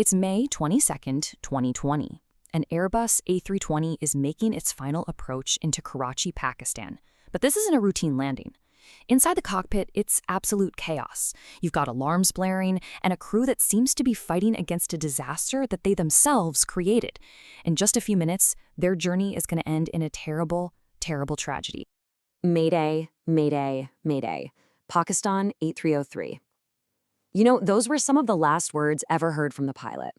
It's May 22nd, 2020. An Airbus A320 is making its final approach into Karachi, Pakistan. But this isn't a routine landing. Inside the cockpit, it's absolute chaos. You've got alarms blaring and a crew that seems to be fighting against a disaster that they themselves created. In just a few minutes, their journey is going to end in a terrible, terrible tragedy. Mayday, Mayday, Mayday. Pakistan 8303. You know, those were some of the last words ever heard from the pilot.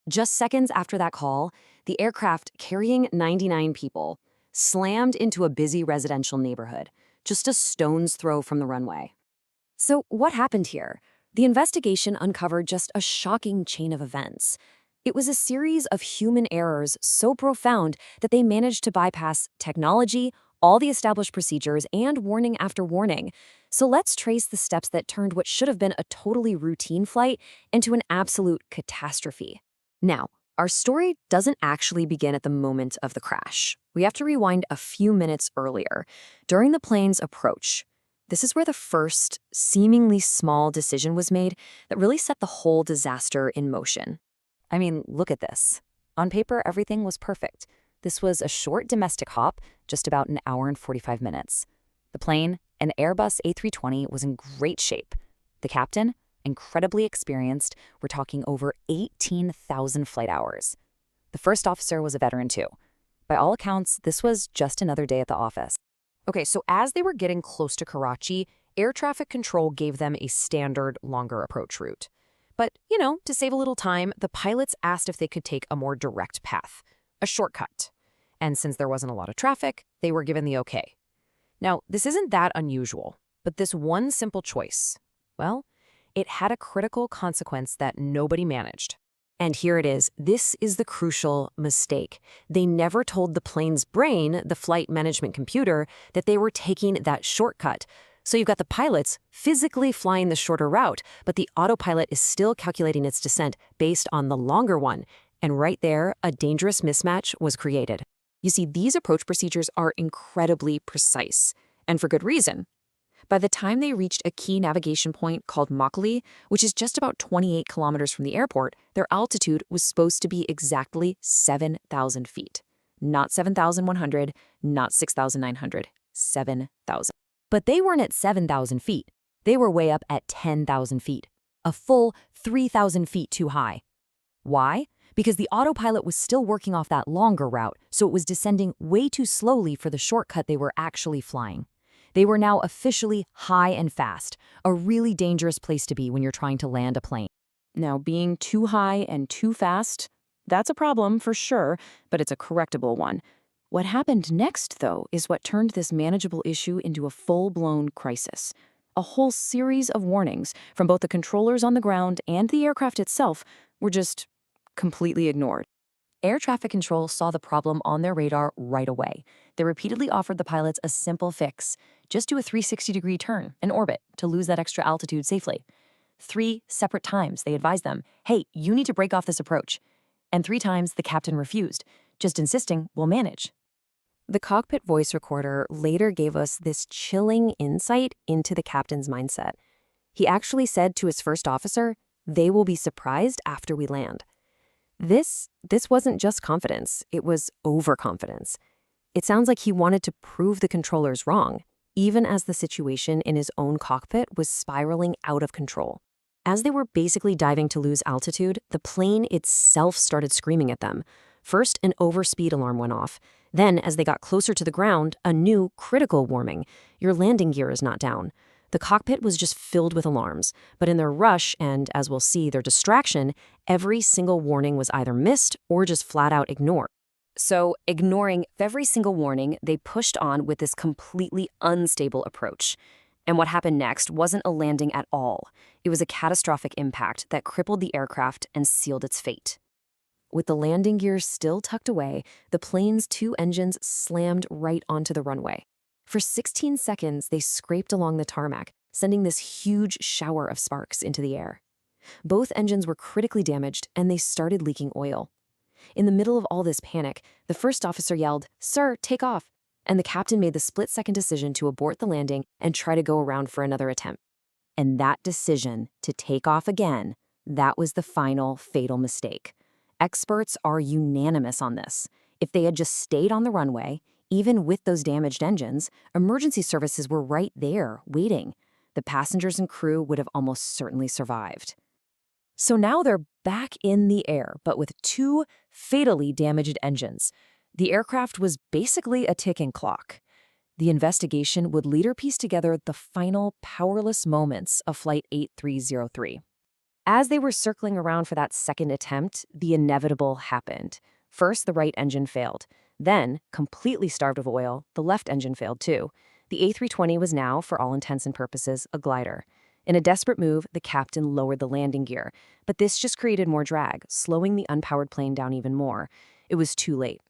Just seconds after that call, the aircraft carrying 99 people slammed into a busy residential neighborhood, just a stone's throw from the runway. So what happened here? The investigation uncovered just a shocking chain of events. It was a series of human errors so profound that they managed to bypass technology, all the established procedures, and warning after warning. So let's trace the steps that turned what should have been a totally routine flight into an absolute catastrophe. Now, our story doesn't actually begin at the moment of the crash. We have to rewind a few minutes earlier, during the plane's approach. This is where the first, seemingly small decision was made that really set the whole disaster in motion. I mean, look at this. On paper, everything was perfect. This was a short domestic hop, just about an hour and 45 minutes. The plane, an Airbus A320, was in great shape. The captain, incredibly experienced, we're talking over 18,000 flight hours. The first officer was a veteran too. By all accounts, this was just another day at the office. Okay, so as they were getting close to Karachi, air traffic control gave them a standard, longer approach route. But, to save a little time, the pilots asked if they could take a more direct path, a shortcut. And since there wasn't a lot of traffic, they were given the okay. Now, this isn't that unusual, but this one simple choice, well, it had a critical consequence that nobody managed. And here it is. This is the crucial mistake. They never told the plane's brain, the flight management computer, that they were taking that shortcut. So you've got the pilots physically flying the shorter route, but the autopilot is still calculating its descent based on the longer one. And right there, a dangerous mismatch was created. You see, these approach procedures are incredibly precise, and for good reason. By the time they reached a key navigation point called Makali, which is just about 28 kilometers from the airport, their altitude was supposed to be exactly 7,000 feet. Not 7,100, not 6,900, 7,000. But they weren't at 7,000 feet. They were way up at 10,000 feet, a full 3,000 feet too high. Why? Because the autopilot was still working off that longer route, so it was descending way too slowly for the shortcut they were actually flying. They were now officially high and fast, a really dangerous place to be when you're trying to land a plane. Now, being too high and too fast, that's a problem for sure, but it's a correctable one. What happened next, though, is what turned this manageable issue into a full-blown crisis. A whole series of warnings from both the controllers on the ground and the aircraft itself were just completely ignored. Air traffic control saw the problem on their radar right away. They repeatedly offered the pilots a simple fix. Just do a 360-degree turn and orbit to lose that extra altitude safely. 3 separate times they advised them, hey, you need to break off this approach. And 3 times the captain refused, just insisting we'll manage. The cockpit voice recorder later gave us this chilling insight into the captain's mindset. He actually said to his first officer, they will be surprised after we land. This wasn't just confidence, it was overconfidence. It sounds like he wanted to prove the controllers wrong, even as the situation in his own cockpit was spiraling out of control. As they were basically diving to lose altitude, the plane itself started screaming at them. First, an overspeed alarm went off. Then, as they got closer to the ground, a new critical warning. Your landing gear is not down. The cockpit was just filled with alarms, but in their rush and, as we'll see, their distraction, every single warning was either missed or just flat out ignored. So, ignoring every single warning, they pushed on with this completely unstable approach. And what happened next wasn't a landing at all. It was a catastrophic impact that crippled the aircraft and sealed its fate. With the landing gear still tucked away, the plane's 2 engines slammed right onto the runway. For 16 seconds, they scraped along the tarmac, sending this huge shower of sparks into the air. Both engines were critically damaged, and they started leaking oil. In the middle of all this panic, the first officer yelled, "Sir, take off!" And the captain made the split-second decision to abort the landing and try to go around for another attempt. And that decision to take off again That was the final fatal mistake. Experts are unanimous on this. If they had just stayed on the runway, even with those damaged engines, emergency services were right there, waiting. The passengers and crew would have almost certainly survived. So now they're back in the air, but with 2 fatally damaged engines. The aircraft was basically a ticking clock. The investigation would later piece together the final powerless moments of Flight 8303. As they were circling around for that second attempt, the inevitable happened. First, the right engine failed. Then, completely starved of oil, the left engine failed too. The A320 was now, for all intents and purposes, a glider. In a desperate move, the captain lowered the landing gear, but this just created more drag, slowing the unpowered plane down even more. It was too late.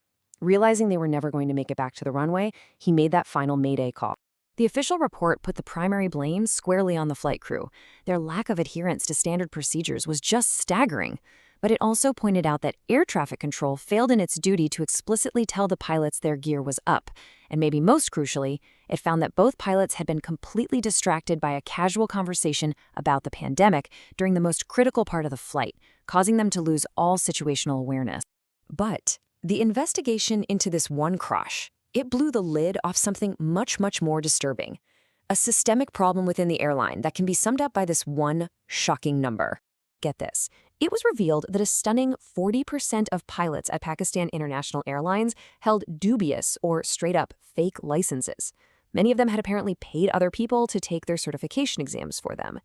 Realizing they were never going to make it back to the runway, he made that final mayday call. The official report put the primary blame squarely on the flight crew. Their lack of adherence to standard procedures was just staggering. But it also pointed out that air traffic control failed in its duty to explicitly tell the pilots their gear was up. And maybe most crucially, it found that both pilots had been completely distracted by a casual conversation about the pandemic during the most critical part of the flight, causing them to lose all situational awareness. But the investigation into this one crash, it blew the lid off something much, much more disturbing. A systemic problem within the airline that can be summed up by this one shocking number. Get this. It was revealed that a stunning 40% of pilots at Pakistan International Airlines held dubious or straight-up fake licenses. Many of them had apparently paid other people to take their certification exams for them.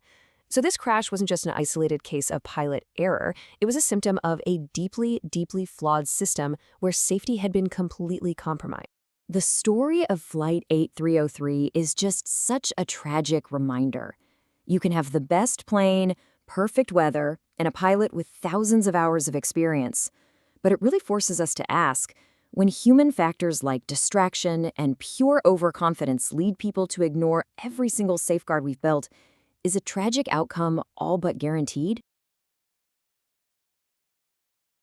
So this crash wasn't just an isolated case of pilot error. It was a symptom of a deeply, deeply flawed system where safety had been completely compromised. The story of Flight 8303 is just such a tragic reminder. You can have the best plane, perfect weather, and a pilot with thousands of hours of experience. But it really forces us to ask, when human factors like distraction and pure overconfidence lead people to ignore every single safeguard we've built, is a tragic outcome all but guaranteed?